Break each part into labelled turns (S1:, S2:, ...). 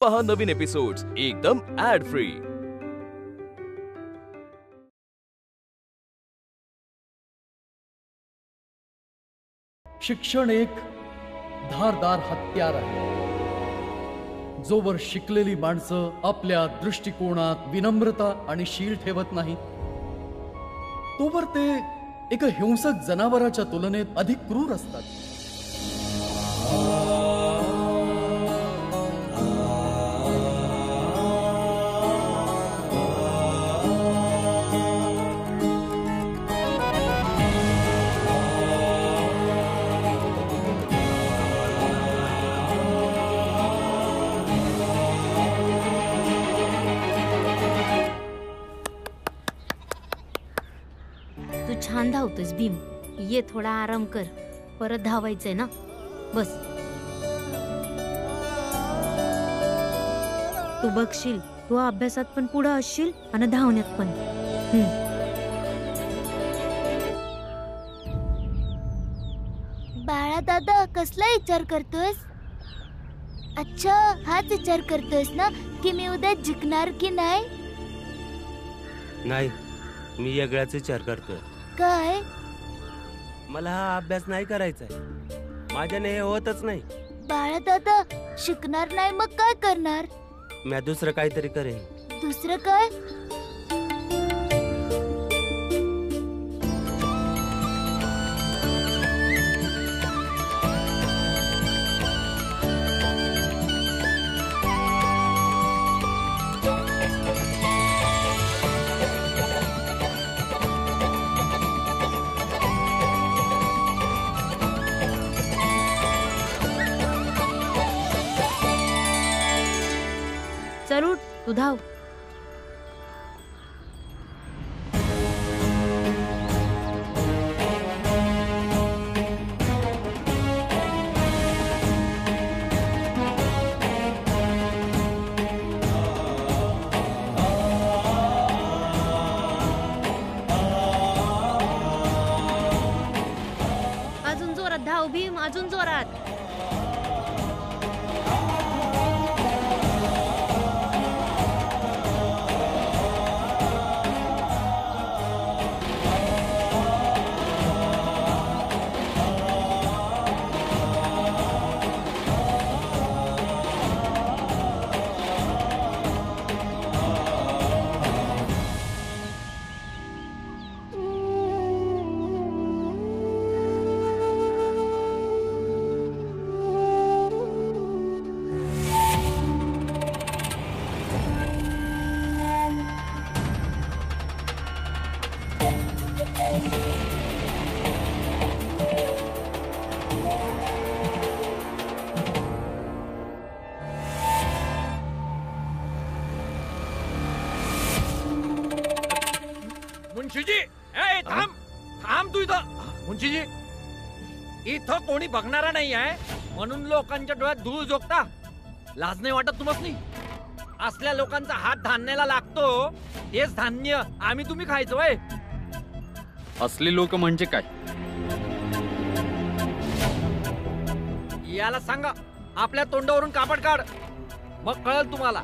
S1: पहा नवीन एपिसोड्स एकदम add free.
S2: शिक्षण एक धारदार हत्यार आहे। जोवर शिकलेली माणसं आपल्या दृष्टिकोनात विनम्रता आणि शील ठेवत नाही, तोवर ते एक हिंसक जनावराच्या तुलनेत अधिक क्रूर असतात।
S3: छान धावतोस भीम, ये थोडा आराम कर, परत धावायचंय ना, बस। तू बघशील, तू अभ्यासात पण पुढे असशील आणि धावण्यात पण।
S4: बाळा दादा, कसला विचार करतोस? अच्छा, हाच विचार करतोस ना की मी उद्या जिंकणार की नाही?
S5: नाही, मी वेगळाच विचार करतोय।
S4: काय?
S5: मला हा अभ्यास नाही करायचा, माझ्याने हे होतच नाही।
S4: बाळा दादा, शिकणार नाही मग काय करणार?
S5: मी दुसरं काहीतरी करेन।
S4: दुसरं काय?
S3: चल उठ, तू धाव। अजून जोरात धाव भीम, अजून जोरात।
S6: मुंशीजी, ए थांब थांब, तू इथं। मुंशीजी, इथं कोणी बघणारा नाही आहे म्हणून लोकांच्या डोळ्यात धूळ झोकता? लाज नाही वाटत तुम्हाला? असल्या लोकांचा हात धान्याला लागतो, हेच धान्य आम्ही तुम्ही खायचं वय?
S7: असली लोक म्हणजे काय?
S6: याला सांगा आपल्या तोंडावरून कापड काढ, मग कळल तुम्हाला।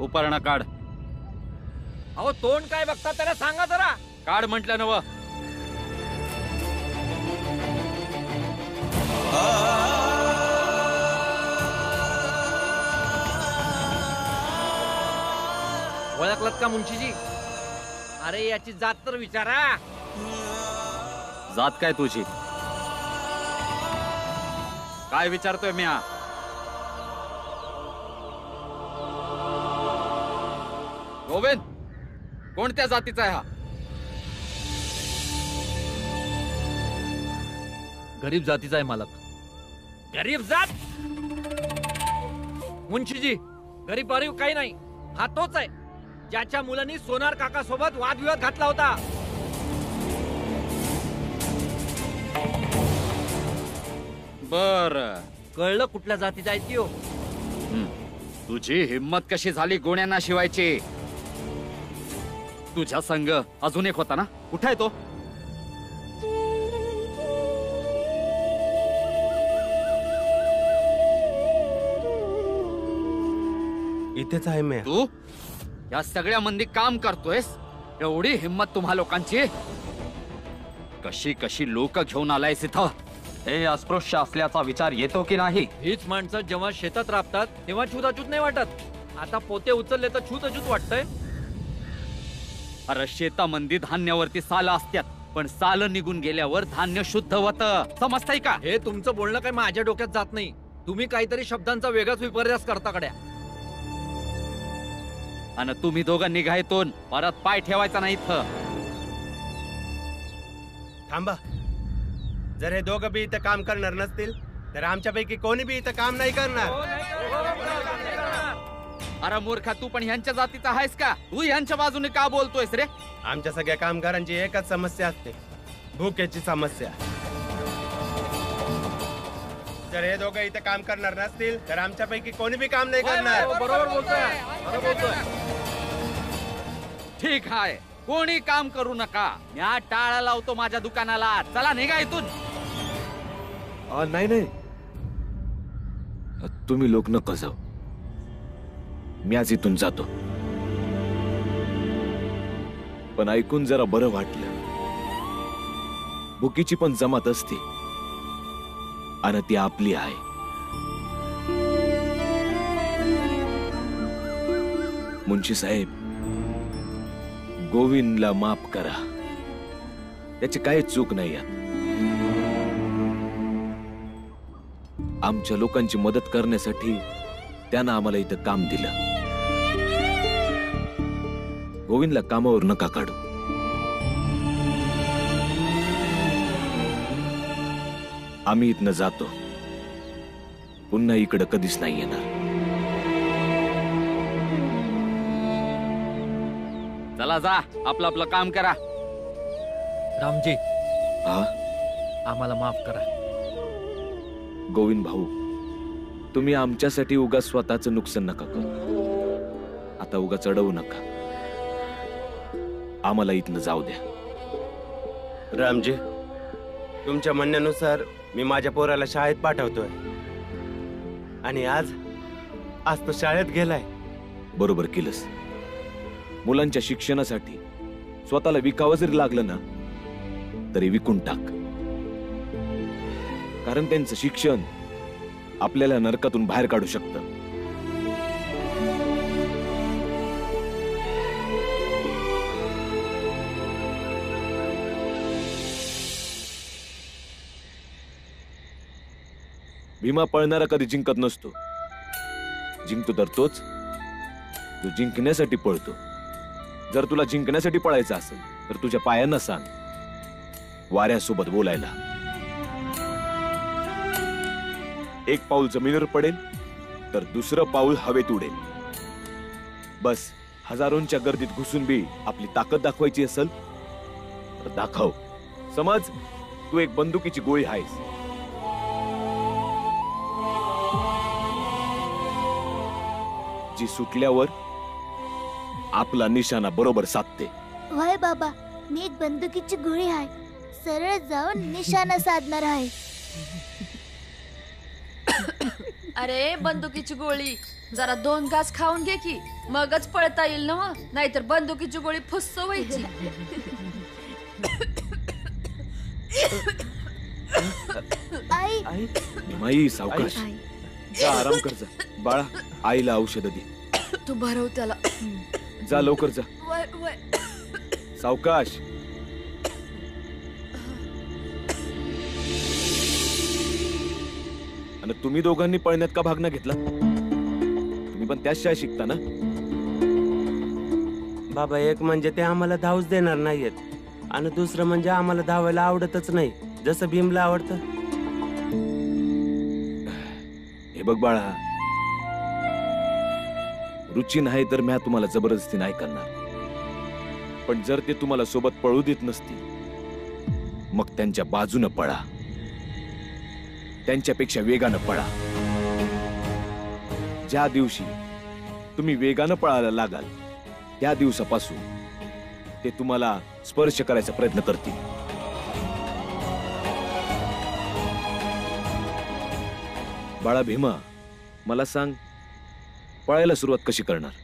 S7: उपरणा काढ।
S6: अहो, तोंड काय बघता, त्याला सांगा जरा।
S7: काढ म्हटलं नव।
S6: ओळखलत का मुंशीजी? अरे याची जात तर विचारा।
S7: जात काय तुझी? काय विचारतोय मी? गोविंद, कोणत्या जातीचा आहे हा?
S6: गरीब जातीचा आहे मालक। गरीब जात? मुंशीजी, गरीब गरीब काही नाही, हा तोच आहे ज्याच्या मुलांनी सोनार काका सोबत वादविवाद घातला होता।
S7: बर,
S6: कळलं कुठल्या जातीचा आहे ती? हो,
S7: तुझी हिम्मत कशी झाली गोण्यांना शिवायची? तुझ्या संग अजून एक होता ना, कुठे आहे तो?
S5: इथेच आहे मी.
S7: तू या सगळ्या मंदी काम करतोयस? एवढी हिम्मत तुम्हा लोकांची? कशी कशी लोक घेऊन आलायस इथं?
S8: हे अस्पृश्य असल्याचा विचार येतो की नाही?
S6: हीच माणसं जेव्हा शेतात राबतात तेव्हा छूताछूत नाही वाटत. आता पोते उचलले तर छूताछूत वाटतंय.
S7: अरे शेतामंदी धान्यावरती साल असतात, पण साल निघून गेल्यावर धान्य शुद्ध होतं. समजताय का?
S6: हे तुमचं बोलणं काय माझ्या डोक्यात जात नाही. तुम्ही काहीतरी शब्दांचा वेगळाच विपर्यास करता कड्या.
S7: आणि तुम्ही दोघं निघायतून परत पाय ठेवायचा नाही इथं.
S5: थांबा. जर हे दोघं बी इथं काम करणार नसतील तर आमच्यापैकी कोणी बी इथं काम नाही करणार.
S7: अरे मूर्खा, तू पण ह्यांच्या जातीचा आहेस का? तू ह्यांच्या बाजूने का बोलतोयस रे?
S5: आमच्या सगळ्या कामगारांची एकच समस्या असते, भुकेची समस्या. जर हे दोघं इथं काम करणार नसतील तर आमच्यापैकी कोणी बी काम नाही करणार.
S6: बरोबर बोलतोय.
S7: ठीक आहे, कोणी काम करू नका. मी टाळा लावतो माझ्या दुकानाला. चला निघा इथून.
S9: नाही नाही, तुम्ही लोक नका जाऊ. मी आज इथून जातो. पण ऐकून जरा बरं वाटलं. भुकीची पण जमात असते आणि ती आपली आहे. मुंशी साहेब, गोविंदला माफ करा. त्याची काही चूक नाही आहे. आमच्या लोकांची मदत करण्यासाठी त्यानं आम्हाला इथं काम दिलं. गोविंदला कामावर नका काढू. आम्ही इथनं जातो. पुन्हा इकडं कधीच नाही येणार.
S7: चला जा, आपलं आपलं काम करा.
S6: रामजी,
S9: हा
S6: आम्हाला माफ करा.
S9: गोविंद भाऊ, तुम्ही आमच्यासाठी उगा स्वतःचं नुकसान नका करू. आता उगा चढवू नका. आम्हाला इथनं जाऊ द्या.
S5: रामजी, तुमच्या म्हणण्यानुसार मी माझ्या पोराला शाळेत पाठवतोय आणि आज तो शाळेत गेलाय.
S9: बरोबर केलंस. मुलांच्या शिक्षणासाठी स्वतःला विकावं जरी लागलं ना तरी विकून टाक. कारण त्यांचं शिक्षण आपल्याला नरकातून बाहेर काढू शकतं. भीमा पळणारा कधी जिंकत नसतो. जिंकतो तर तोच जो जिंकण्यासाठी पळतो. जर तुला जिंकण्यासाठी पळायचं असेल तर तुझ्या पायांना सांग वाऱ्यासोबत बोलायला. एक पाऊल जमिनीवर पडेल तर दुसरं पाऊल हवेत उडेल. बस हजारोंच्या गर्दीत घुसून बी आपली ताकद दाखवायची असेल तर दाखव. समज तू एक बंदुकीची गोळी आहेस. जी सुटल्यावर आपला निशाणा बरोबर साधते.
S4: वय बाबा, मी एक बंदुकीची गोळी आहे. सरळ जाऊन निशाणा साधणार आहे.
S10: अरे बंदुकीची गोळी जरा 2 घास खाऊन घे की, मगच पळता येईल ना. नाहीतर बंदुकीची गोळी फुस्स व्हायची.
S4: आई,
S9: माई सावकाश, जा आराम कर. जा बाळा, आईला औषध दे.
S10: तू भरव त्याला.
S9: जा लवकर जा.
S10: वय वय.
S9: सावकाश. आणि तुम्ही दोघांनी पळण्यात का भाग न घेतला? तुम्ही पण त्याच शाळेत शिकता ना?
S5: बाबा, एक म्हणजे ते आम्हाला धावच देणार नाहीयेत आणि दुसरं म्हणजे आम्हाला धावायला आवडतच नाही, जसं भीमला आवडतं.
S9: हे बघ बाळा, रुची नाही तर मी तुम्हाला जबरदस्ती नाही करणार. पण जर ते तुम्हाला सोबत पळू देत नसतील मग त्यांच्या बाजूने पळा. त्यांच्यापेक्षा वेगानं पळा. ज्या दिवशी तुम्ही वेगानं पळायला लागाल त्या दिवसापासून ते तुम्हाला स्पर्श करायचा प्रयत्न करतील. बाळा भीमा, मला सांग, पळायला सुरुवात कशी करणार?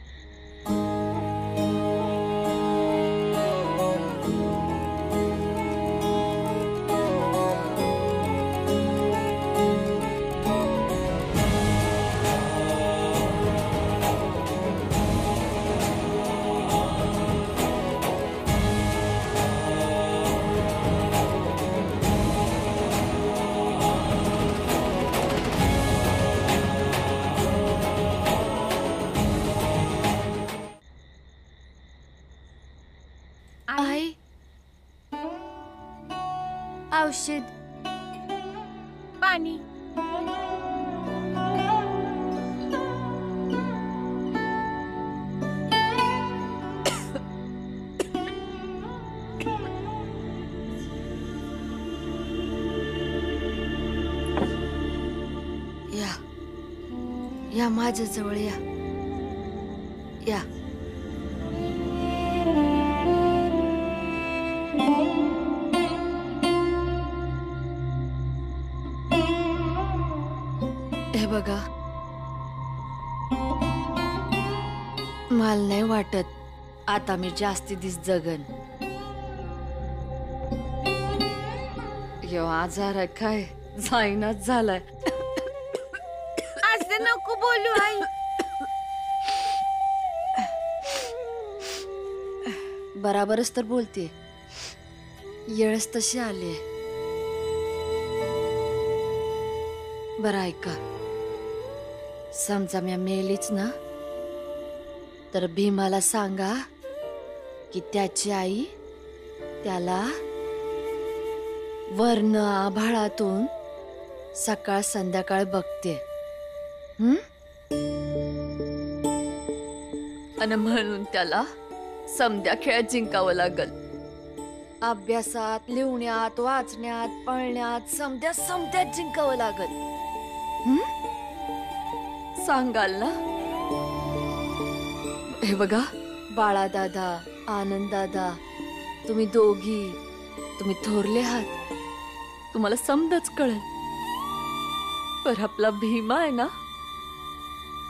S10: आई, औषध, पाणी. या या माझ्या जवळ या. या. हे बघा, मला नाही वाटत आता मी जास्ती दिस जगन. यो आजार काय जाईनाच झालाय. असं नको बोलू आई. बराबरच तर बोलते. येळच तशी आली. बरं ऐका, समजा मी मेलीच ना, तर भीमाला सांगा की त्याची आई त्याला वर्ण आभाळातून सकाळ संध्याकाळ बघते. आणि म्हणून त्याला समध्या खेळात जिंकावं लागल. अभ्यासात, लिहिण्यात, वाचण्यात, पळण्यात समध्यात जिंकावं लागल. सांगाल ना? हे बघा, बाळा दादा, आनंद दादा, तुम्ही दोघी, तुम्ही थोरले आहात, तुम्हाला समजच कळेल. पर आपला भीमा आहे ना,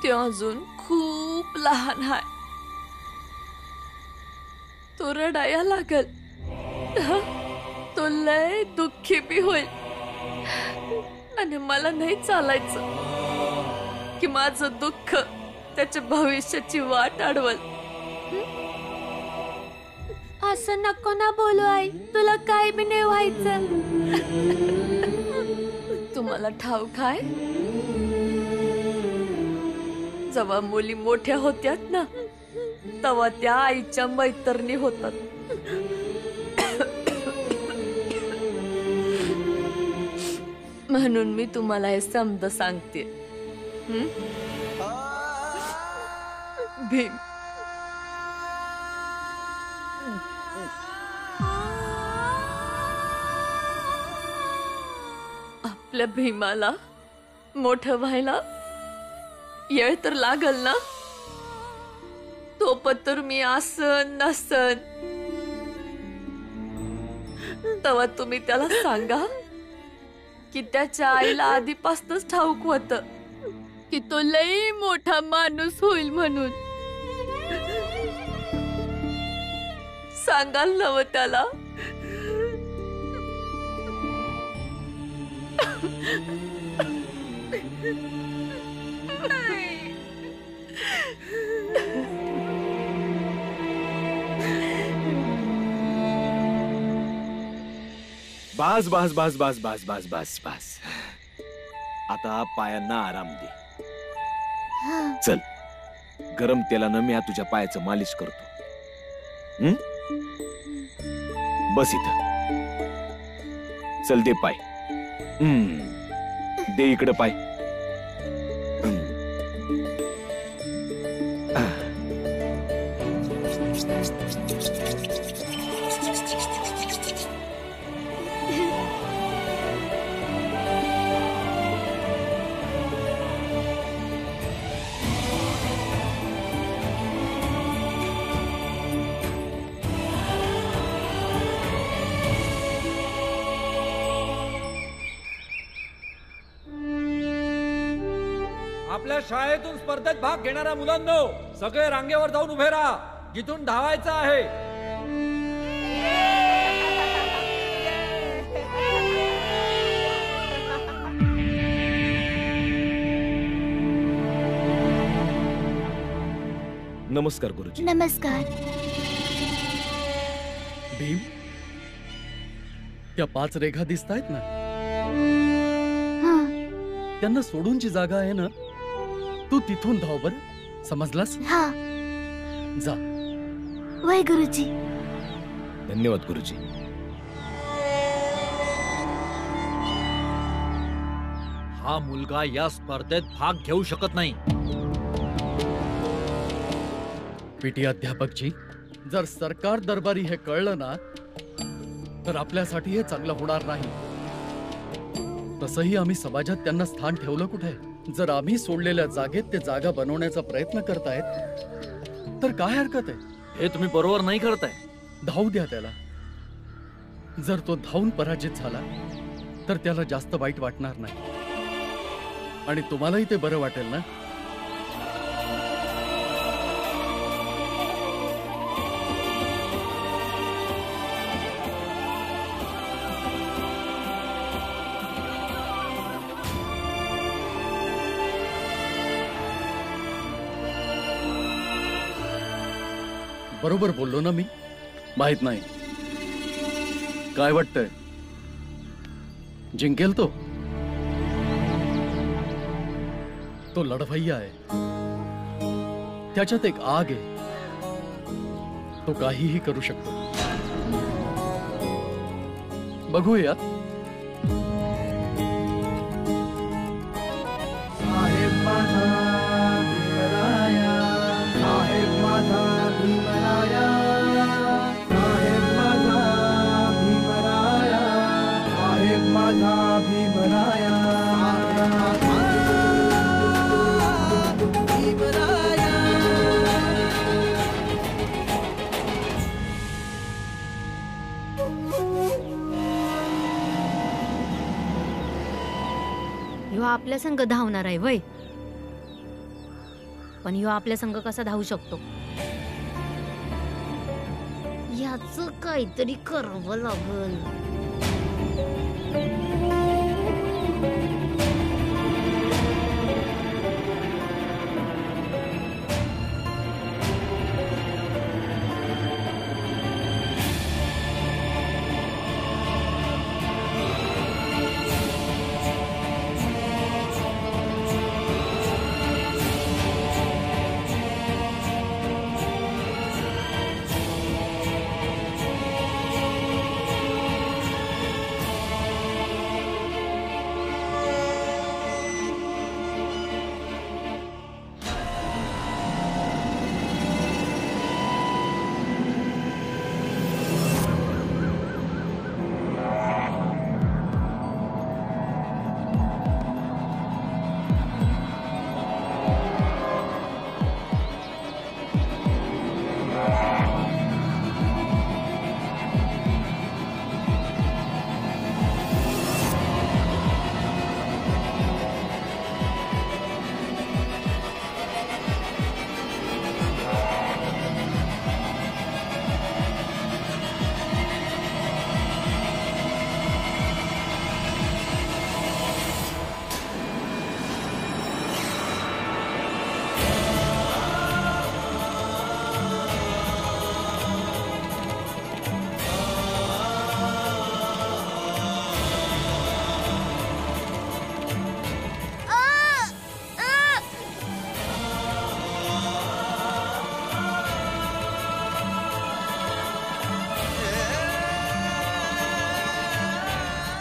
S10: तो अजून खूप लहान आहे. तो रडाया लागल. तो लय दुःखी बी होईल. आणि मला नाही चालायचं की माझं दुःख त्याच्या भविष्याची वाट अडवल. असं नको ना बोलू आई. तुला काय बी नाही व्हायचं. तुम्हाला ठाऊक आहे, जेव्हा मुली मोठ्या होत्यात ना, तेव्हा त्या आईच्या मैत्रिणी होतात. म्हणून मी तुम्हाला हे समज सांगते. भीम, आपल्या भीमाला मोठं व्हायला येळ तर लागल ना. तो पत्र मी आसन नसन, तेव्हा तुम्ही त्याला सांगा की त्याच्या आईला आधीपासूनच ठाऊक होत की तो लई मोठा माणूस होईल म्हणून. सांगाल ना व त्याला.
S9: बस बस बस बस बस बस बस बस. आता पायांना आराम दे. चल, गरम तेलानं मी तुझ्या पायाचं मालिश करतो. बस इथं. चल, दे पाय. दे इकडं पाय.
S6: आपल्या शाळेतून स्पर्धेत भाग घेणाऱ्या मुलांनो, सगळे रांगेवर जाऊन उभे राहा. जिथून धावायचं आहे.
S9: नमस्कार गुरुजी.
S4: नमस्कार.
S2: भीम, त्या 5 रेघा दिसतायत ना, त्यांना सोडूनची जागा आहे ना, तू तिथून धाव बर. समजलास?
S4: हा.
S2: जा.
S4: वय गुरुजी.
S9: धन्यवाद गुरुजी.
S6: हा मुलगा या स्पर्धेत भाग घेऊ शकत नाही.
S2: पीटी अध्यापकजी, जर सरकार दरबारी हे कळलं ना, तर आपल्यासाठी हे चांगलं होणार नाही. तसंही आम्ही समाजात त्यांना स्थान ठेवलं कुठे? जर आम्ही सोडलेल्या जागेत ते जागा बनवण्याचा प्रयत्न करतायत तर काय हरकत आहे?
S6: हे तुम्ही बरोबर नाही करताय.
S2: धावू द्या त्याला. जर तो धावून पराजित झाला तर त्याला जास्त वाईट वाटणार नाही, आणि तुम्हालाही ते बरं वाटेल ना. बरोबर बोललो ना मी? माहित नाही, काय वाटतंय? जिंकेल तो? तो लढवय्या आहे, त्याच्यात एक आग आहे. तो काहीही करू शकतो. बघूया.
S11: साहेब माझा भीमराया, साहेब माझा भीमराया, साहेब माझा भीमराया, साहेब माझा भीमराया, भीमराया.
S3: ह्यो आपल्या संघ धावणार आहे वय, पण ह्यो आपल्या संघ कसा धावू शकतो? याच काहीतरी करावं लागल.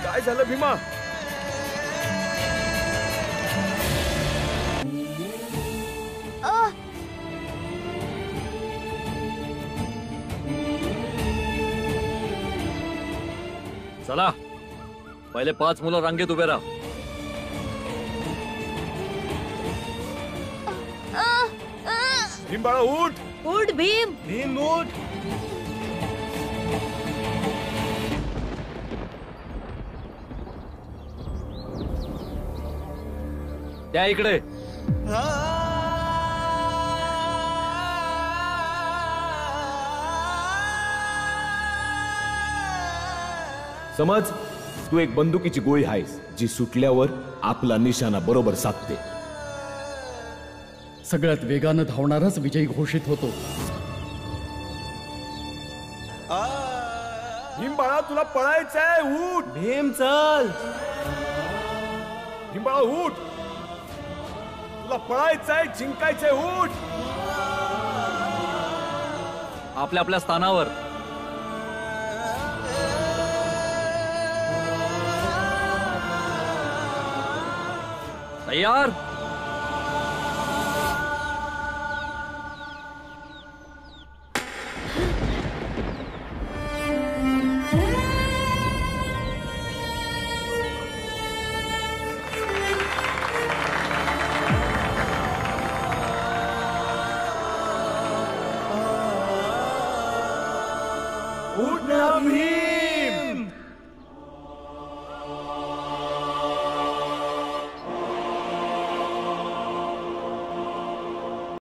S9: काय झालं भीमा?
S6: चला, पहिले 5 मुलं रांगेत उभे राहा.
S9: भीम बाळा उठ.
S3: उठ भीम.
S11: भीम उठ.
S6: त्या इकडे.
S9: समज तू एक बंदुकीची गोळी आहेस जी सुटल्यावर आपला निशाणा बरोबर साधते.
S2: सगळ्यात वेगानं धावणाराच विजयी घोषित होतो.
S9: भीमबाळा तुला पळायचंय, उठ.
S5: भीम चल.
S9: भीमबाळा उठ, तुला पळायचंय, जिंकायचंय, उठ.
S6: आपल्या आपल्या स्थानावर. तयार.
S9: उठ ना भीम.